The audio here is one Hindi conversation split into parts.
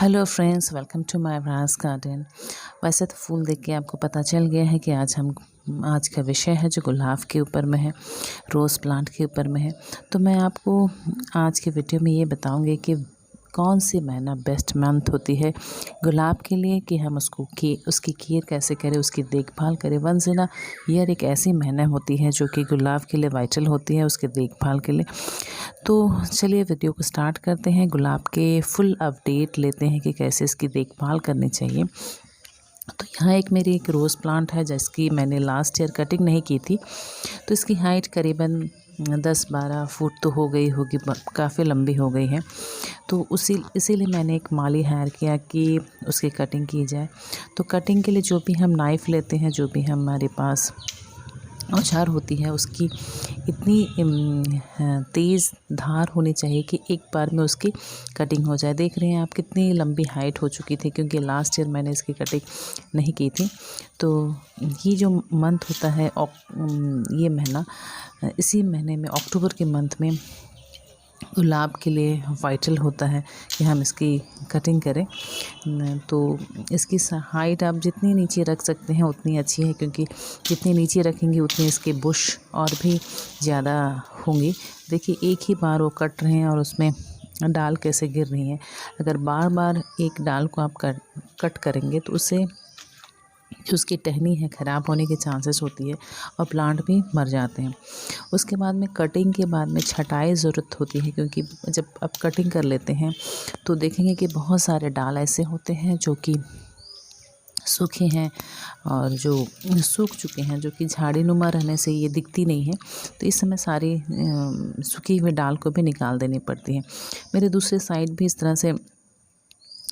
Hello friends, welcome to my Raj garden. वैसे तो फूल देख के आपको पता चल गया है कि आज का विषय है जो गुलाब के ऊपर में है, रोज़ प्लांट के ऊपर में है। तो मैं आपको आज के वीडियो में ये बताऊंगी कि कौन सी महीना बेस्ट मंथ होती है गुलाब के लिए, कि हम उसकी केयर कैसे करें, उसकी देखभाल करें। वंस इन अ ईयर एक ऐसी महीना होती है जो कि गुलाब के लिए वाइटल होती है, उसके देखभाल के लिए। तो चलिए वीडियो को स्टार्ट करते हैं। गुलाब के फुल अपडेट लेते हैं कि कैसे इसकी देखभाल करनी चाहिए। तो यहाँ मेरी एक रोज़ प्लांट है जिसकी मैंने लास्ट ईयर कटिंग नहीं की थी, तो इसकी हाइट करीबन 10-12 फुट तो हो गई होगी, काफ़ी लंबी हो गई है। तो इसीलिए मैंने एक माली हायर किया कि उसकी कटिंग की जाए। तो कटिंग के लिए जो भी हम नाइफ़ लेते हैं, जो भी हमारे पास औजार होती है, उसकी इतनी तेज़ धार होनी चाहिए कि एक बार में उसकी कटिंग हो जाए। देख रहे हैं आप कितनी लंबी हाइट हो चुकी थी, क्योंकि लास्ट ईयर मैंने इसकी कटिंग नहीं की थी। तो ये जो मंथ होता है ये महीना, इसी महीने में अक्टूबर के मंथ में गुलाब के लिए वाइटल होता है कि हम इसकी कटिंग करें। तो इसकी हाइट आप जितनी नीचे रख सकते हैं उतनी अच्छी है, क्योंकि जितनी नीचे रखेंगे उतनी इसके बुश और भी ज़्यादा होंगी। देखिए एक ही बार वो कट रहे हैं और उसमें डाल कैसे गिर रही है। अगर बार बार एक डाल को आप कट करेंगे तो उससे जो उसकी टहनी है ख़राब होने के चांसेस होती है और प्लांट भी मर जाते हैं। उसके बाद में कटिंग के बाद में छटाई ज़रूरत होती है, क्योंकि जब आप कटिंग कर लेते हैं तो देखेंगे कि बहुत सारे डाल ऐसे होते हैं जो कि सूखे हैं और जो सूख चुके हैं, जो कि झाड़ी नुमा रहने से ये दिखती नहीं है। तो इस समय सारी सूखी हुई डाल को भी निकाल देनी पड़ती है। मेरे दूसरे साइड भी इस तरह से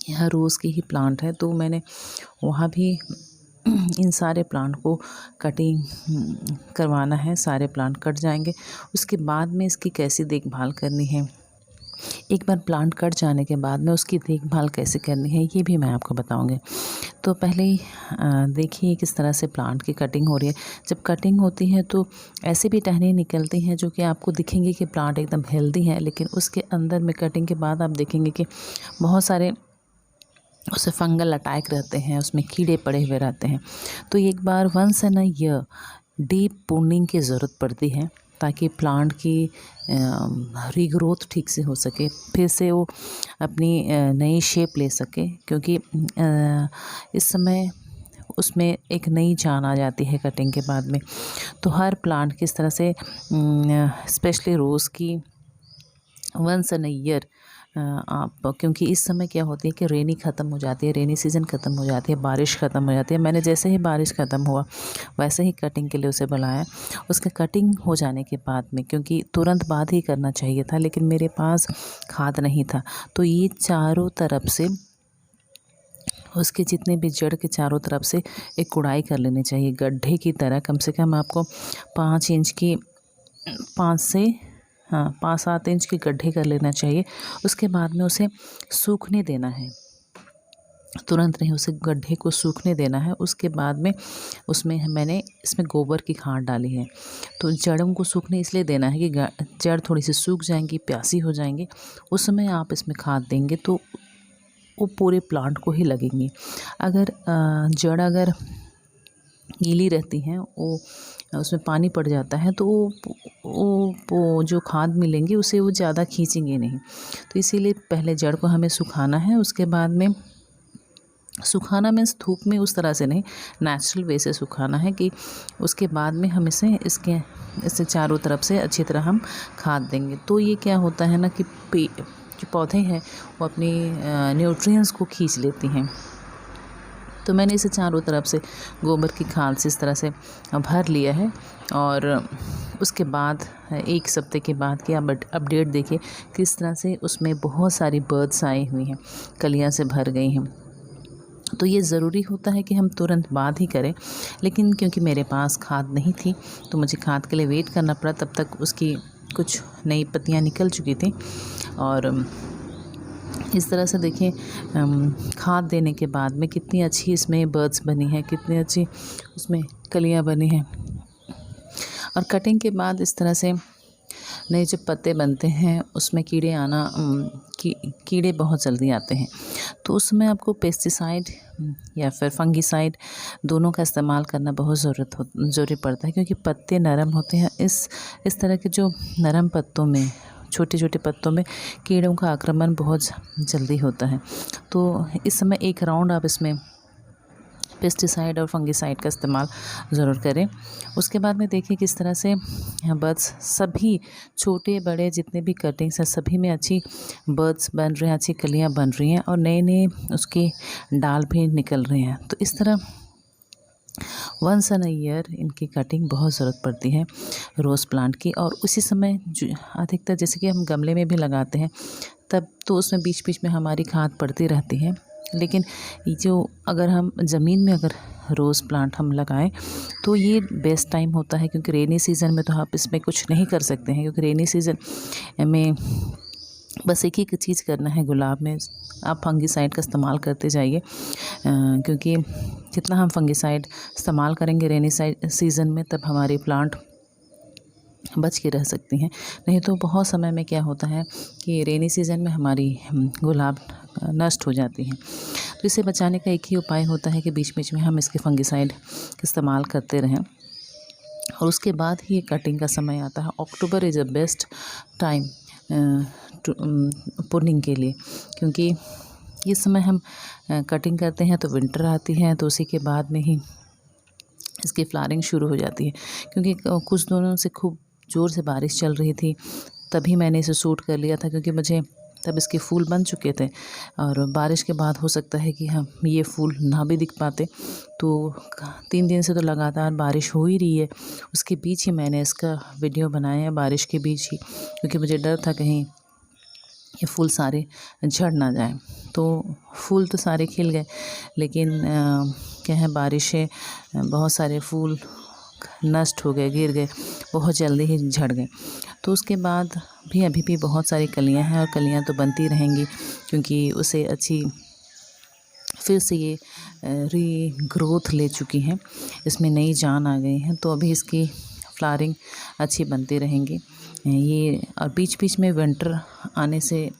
यहाँ रोज़ की ही प्लांट है, तो मैंने वहाँ भी इन सारे प्लांट को कटिंग करवाना है। सारे प्लांट कट जाएंगे, उसके बाद में इसकी कैसी देखभाल करनी है, एक बार प्लांट कट जाने के बाद में उसकी देखभाल कैसे करनी है, ये भी मैं आपको बताऊंगी। तो पहले ही देखिए किस तरह से प्लांट की कटिंग हो रही है। जब कटिंग होती है तो ऐसे भी टहनी निकलती हैं जो कि आपको दिखेंगे कि प्लांट एकदम हेल्दी है, लेकिन उसके अंदर में कटिंग के बाद आप देखेंगे कि बहुत सारे उसे फंगल अटैक रहते हैं, उसमें कीड़े पड़े हुए रहते हैं। तो एक बार once in a year deep pruning की ज़रूरत पड़ती है, ताकि प्लांट की रीग्रोथ ठीक से हो सके, फिर से वो अपनी नई शेप ले सके। क्योंकि इस समय उसमें एक नई जान आ जाती है कटिंग के बाद में। तो हर प्लांट किस तरह से स्पेशली रोज़ की वंस इन अ ईयर आप, क्योंकि इस समय क्या होती है कि रेनी ख़त्म हो जाती है, रेनी सीज़न ख़त्म हो जाती है, बारिश ख़त्म हो जाती है। मैंने जैसे ही बारिश ख़त्म हुआ वैसे ही कटिंग के लिए उसे बुलाया। उसके कटिंग हो जाने के बाद में, क्योंकि तुरंत बाद ही करना चाहिए था, लेकिन मेरे पास खाद नहीं था, तो ये चारों तरफ से उसके जितने भी जड़ के चारों तरफ से एक गुड़ाई कर लेनी चाहिए, गड्ढे की तरह। कम से कम आपको 5 इंच की 5-7 इंच के गड्ढे कर लेना चाहिए। उसके बाद में उसे सूखने देना है, तुरंत नहीं, उसे गड्ढे को सूखने देना है। उसके बाद में मैंने इसमें गोबर की खाद डाली है। तो जड़ों को सूखने इसलिए देना है कि जड़ थोड़ी सी सूख जाएंगी, प्यासी हो जाएंगी, उस समय आप इसमें खाद देंगे तो वो पूरे प्लांट को ही लगेंगी। अगर जड़ अगर गीली रहती हैं, वो उसमें पानी पड़ जाता है, तो वो जो खाद मिलेंगी उसे वो ज़्यादा खींचेंगे नहीं। तो इसीलिए पहले जड़ को हमें सुखाना है। उसके बाद में सुखाना मीन्स धूप में उस तरह से नहीं, नेचुरल वे से सुखाना है कि उसके बाद में हम इससे चारों तरफ से अच्छी तरह हम खाद देंगे। तो ये क्या होता है ना कि जो पौधे हैं वो अपनी न्यूट्रिएंट्स को खींच लेती हैं। तो मैंने इसे चारों तरफ से गोबर की खाद से इस तरह से भर लिया है। और उसके बाद 1 हफ्ते के बाद की आप अपडेट देखिए किस तरह से उसमें बहुत सारी बर्ड्स आई हुई हैं, कलियां से भर गई हैं। तो ये ज़रूरी होता है कि हम तुरंत बाद ही करें, लेकिन क्योंकि मेरे पास खाद नहीं थी तो मुझे खाद के लिए वेट करना पड़ा। तब तक उसकी कुछ नई पत्तियां निकल चुकी थी। और इस तरह से देखिए खाद देने के बाद में कितनी अच्छी इसमें बर्ड्स बनी हैं, कितनी अच्छी उसमें कलियां बनी हैं। और कटिंग के बाद इस तरह से नए जो पत्ते बनते हैं उसमें कीड़े आना कीड़े बहुत जल्दी आते हैं। तो उस समय आपको पेस्टिसाइड या फिर फंगिसाइड दोनों का इस्तेमाल करना बहुत ज़रूरी पड़ता है, क्योंकि पत्ते नरम होते हैं। इस तरह के जो नरम पत्तों में, छोटे छोटे पत्तों में कीड़ों का आक्रमण बहुत जल्दी होता है। तो इस समय एक राउंड आप इसमें पेस्टिसाइड और फंगिसाइड का इस्तेमाल ज़रूर करें। उसके बाद में देखिए किस तरह से बर्ड्स, सभी छोटे बड़े जितने भी कटिंग्स हैं सभी में अच्छी बर्ड्स बन रहे हैं, अच्छी कलियां बन रही हैं और नए नए उसके डाल भी निकल रहे हैं। तो इस तरह वंस इन अ ईयर इनकी कटिंग बहुत ज़रूरत पड़ती है रोज़ प्लांट की। और उसी समय अधिकतर जैसे कि हम गमले में भी लगाते हैं तब तो उसमें बीच बीच में हमारी खाद पड़ती रहती है। लेकिन जो अगर हम ज़मीन में अगर रोज़ प्लांट हम लगाएं तो ये बेस्ट टाइम होता है, क्योंकि रेनी सीज़न में तो आप इसमें कुछ नहीं कर सकते हैं, क्योंकि रेनी सीज़न में बस एक ही चीज़ करना है, गुलाब में आप फंगिसाइड का इस्तेमाल करते जाइए, क्योंकि जितना हम फंगिसाइड इस्तेमाल करेंगे रेनी सीज़न में तब हमारी प्लांट बच के रह सकती हैं। नहीं तो बहुत समय में क्या होता है कि रेनी सीज़न में हमारी गुलाब नष्ट हो जाती हैं। तो इसे बचाने का एक ही उपाय होता है कि बीच बीच में हम इसके फंगिसाइड का इस्तेमाल करते रहें। और उसके बाद ही ये कटिंग का समय आता है। October is a best time pruning के लिए, क्योंकि ये समय हम कटिंग करते हैं तो विंटर आती है, तो उसी के बाद में ही इसकी फ्लावरिंग शुरू हो जाती है। क्योंकि कुछ दिनों से खूब ज़ोर से बारिश चल रही थी, तभी मैंने इसे शूट कर लिया था, क्योंकि मुझे तब इसके फूल बन चुके थे और बारिश के बाद हो सकता है कि हम ये फूल ना भी दिख पाते। तो 3 दिन से तो लगातार बारिश हो ही रही है, उसके बीच ही मैंने इसका वीडियो बनाया है, बारिश के बीच ही, क्योंकि मुझे डर था कहीं ये फूल सारे झड़ ना जाएं। तो फूल तो सारे खिल गए, लेकिन क्या है, बारिश से बहुत सारे फूल नष्ट हो गए, गिर गए, बहुत जल्दी ही झड़ गए। तो उसके बाद भी अभी भी बहुत सारी कलियां हैं और कलियां तो बनती रहेंगी, क्योंकि उसे अच्छी फिर से ये रीग्रोथ ले चुकी हैं, इसमें नई जान आ गई है। तो अभी इसकी फ्लावरिंग अच्छी बनती रहेंगी ये। और बीच बीच में विंटर आने से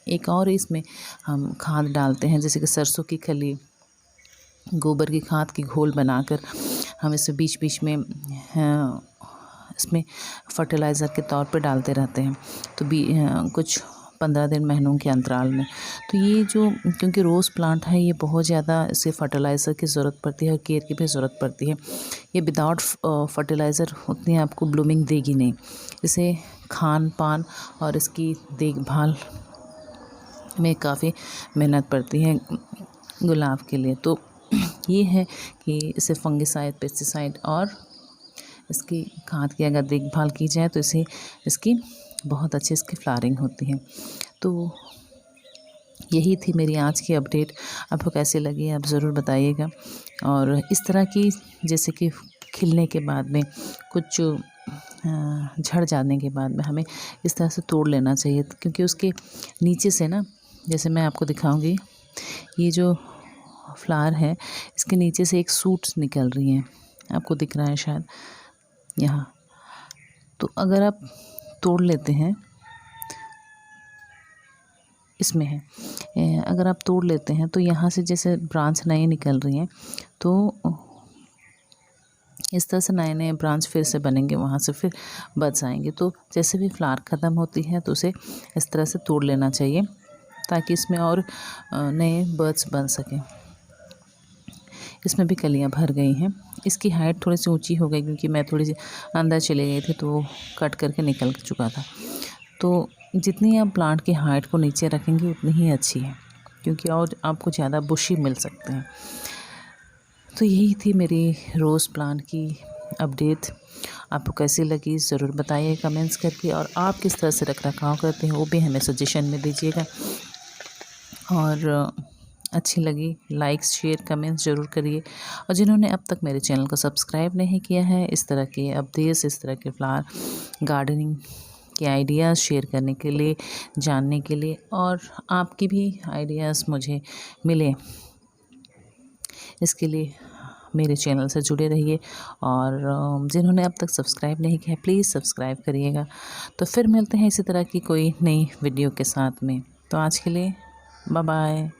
एक और इसमें हम खाद डालते हैं, जैसे कि सरसों की खली, गोबर की खाद की घोल बनाकर हम इसे बीच बीच में इसमें फर्टिलाइज़र के तौर पे डालते रहते हैं। तो कुछ 15 दिन महीनों के अंतराल में। तो ये जो, क्योंकि रोज़ प्लांट है ये बहुत ज़्यादा इसे फर्टिलाइज़र की ज़रूरत पड़ती है और केयर की भी ज़रूरत पड़ती है। ये विदाउट फर्टिलाइज़र उतनी आपको ब्लूमिंग देगी नहीं। इसे खान पान और इसकी देखभाल में काफ़ी मेहनत पड़ती है गुलाब के लिए। तो ये है कि इसे फंगिसाइड, पेस्टिसाइड और इसकी खाद की अगर देखभाल की जाए तो इसकी बहुत अच्छी इसकी फ्लावरिंग होती है। तो यही थी मेरी आज की अपडेट। आपको कैसी लगी आप ज़रूर बताइएगा। और इस तरह की, जैसे कि खिलने के बाद में कुछ झड़ जाने के बाद में हमें इस तरह से तोड़ लेना चाहिए, क्योंकि उसके नीचे से ना, जैसे मैं आपको दिखाऊंगी, ये जो फ्लावर है इसके नीचे से एक सूट्स निकल रही हैं, आपको दिख रहा है शायद यहाँ। तो अगर आप तोड़ लेते हैं, इसमें है, अगर आप तोड़ लेते हैं तो यहाँ से जैसे ब्रांच नए निकल रही हैं, तो इस तरह से नए नए ब्रांच फिर से बनेंगे, वहाँ से फिर बच आएंगे। तो जैसे भी फ्लावर ख़त्म होती है तो उसे इस तरह से तोड़ लेना चाहिए, ताकि इसमें और नए बर्ड्स बन सकें। इसमें भी कलियां भर गई हैं। इसकी हाइट थोड़ी सी ऊंची हो गई, क्योंकि मैं थोड़ी सी अंदर चले गई थी तो कट करके निकल चुका था। तो जितनी आप प्लांट की हाइट को नीचे रखेंगे उतनी ही अच्छी है, क्योंकि और आपको ज़्यादा बुशी मिल सकते हैं। तो यही थी मेरी रोज़ प्लांट की अपडेट। आपको कैसी लगी ज़रूर बताइए कमेंट्स करके, और आप किस तरह से रख रखाव करते हैं वो भी हमें सजेशन में दीजिएगा। और अच्छी लगी लाइक्स, शेयर, कमेंट्स ज़रूर करिए। और जिन्होंने अब तक मेरे चैनल को सब्सक्राइब नहीं किया है, इस तरह के अपडेट्स, इस तरह के फ्लावर गार्डनिंग के आइडियाज़ शेयर करने के लिए, जानने के लिए, और आपकी भी आइडियाज़ मुझे मिले, इसके लिए मेरे चैनल से जुड़े रहिए और जिन्होंने अब तक सब्सक्राइब नहीं किया प्लीज़ सब्सक्राइब करिएगा। तो फिर मिलते हैं इसी तरह की कोई नई वीडियो के साथ में। तो आज के लिए बाय बाय।